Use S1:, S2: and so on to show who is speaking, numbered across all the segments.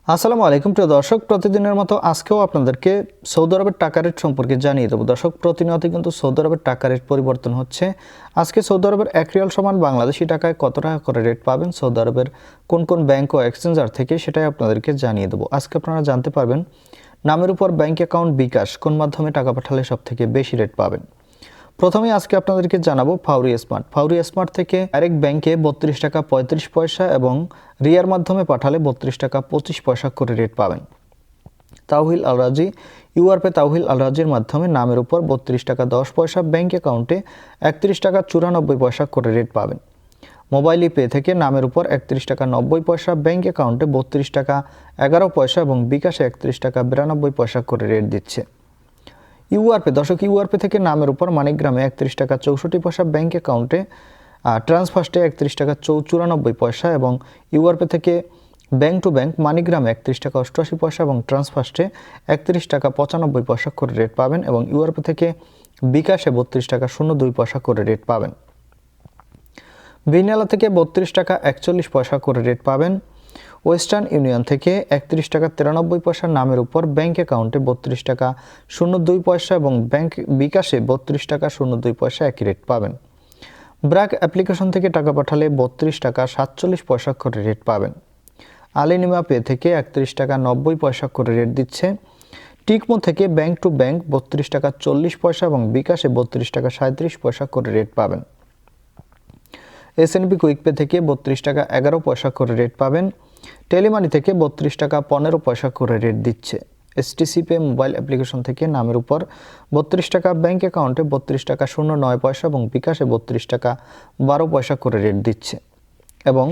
S1: আসসালামু আলাইকুম প্রিয় দর্শক, প্রতিদিনের মতো আজকেও আপনাদেরকে সৌদি আরবের টাকা রেট সম্পর্কে জানিয়ে দেবো। দর্শক, প্রতিনিয়ত কিন্তু সৌদি আরবের টাকা রেট পরিবর্তন হচ্ছে। আজকে সৌদি আরবের 1 রিয়াল সমান বাংলাদেশি টাকায় কত টাকা করে রেট পাবেন সৌদি আরবের কোন কোন ব্যাংক ও এক্সচেঞ্জার থেকে, সেটাই আপনাদেরকে জানিয়ে দেবো। আজকে আপনারা জানতে পারবেন নামের উপর ব্যাংক অ্যাকাউন্ট বিকাশ কোন মাধ্যমে টাকা পাঠালে সবথেকে বেশি রেট পাবেন। প্রথমে আজকে আপনাদেরকে জানাবো ফাউরি স্মার্ট। ফাউরি স্মার্ট থেকে ডাইরেক্ট ব্যাংকে 32 টাকা 35 পয়সা এবং রিয়ার মাধ্যমে পাঠালে 32 টাকা 25 পয়সা করে রেট পাবেন। তাওহিল আল রাজি ইউআরপে তাওহিল আল রাজির মাধ্যমে নামের উপর 32 টাকা 10 পয়সা, ব্যাংক অ্যাকাউন্টে 31 টাকা 94 পয়সা করে রেট পাবেন। মোবাইল পে থেকে নামের উপর 31 টাকা 90 পয়সা, ব্যাংক অ্যাকাউন্টে 32 টাকা 11 পয়সা এবং বিকাশে 31 টাকা 92 পয়সা করে রেট দিচ্ছে। ইউআরপে দর্শক, ইউআরপে থেকে নামের উপর মানিকগ্রামে 31 টাকা 64 পয়সা, ব্যাংক অ্যাকাউন্টে ট্রান্সফার্স্টে 31 টাকা 94 পয়সা এবং ইউআরপে থেকে ব্যাংক টু ব্যাংক মানিগ্রামে 31 টাকা 88 পয়সা এবং ট্রান্সফার্স্টে 31 টাকা 95 পয়সা করে রেট পাবেন এবং ইউআরপে থেকে বিকাশে 32 টাকা 02 পয়সা করে রেট পাবেন। বিনিয়ালা থেকে 32 টাকা 41 পয়সা করে রেট পাবেন। ওয়েস্টার্ন ইউনিয়ন থেকে 31 টাকা 93 পয়সা নামের উপর, ব্যাংক অ্যাকাউন্টে 32 টাকা 02 পয়সা এবং ব্যাংক বিকাশে 32 টাকা 02 পয়সা একই রেট পাবেন। ব্র্যাক অ্যাপ্লিকেশন থেকে টাকা পাঠালে 32 টাকা 47 পয়সা করে রেট পাবেন। আলিনিমা পে থেকে 31 টাকা 90 পয়সা করে রেট দিচ্ছে। টিকমো থেকে ব্যাংক টু ব্যাংক 32 টাকা 40 পয়সা এবং বিকাশে 32 টাকা 37 পয়সা করে রেট পাবেন। এসএনবি কুইক পে থেকে 32 টাকা 11 পয়সা করে রেট পাবেন। টেলিমানি থেকে 32 টাকা 15 পয়সা করে রেট দিচ্ছে। এসটিসি পে মোবাইল অ্যাপ্লিকেশন থেকে নামের উপর 32 টাকা, ব্যাংক অ্যাকাউন্টে 32 টাকা 09 পয়সা এবং বিকাশে 32 টাকা 12 পয়সা করে রেট দিচ্ছে। এবং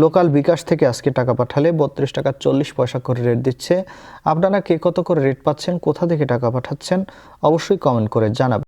S1: লোকাল বিকাশ থেকে আজকে টাকা পাঠালে 32 টাকা 40 পয়সা করে রেট দিচ্ছে। আপনারা কে কত করে রেট পাচ্ছেন, কোথা থেকে টাকা পাঠাচ্ছেন, অবশ্যই কমেন্ট করে জানাবেন।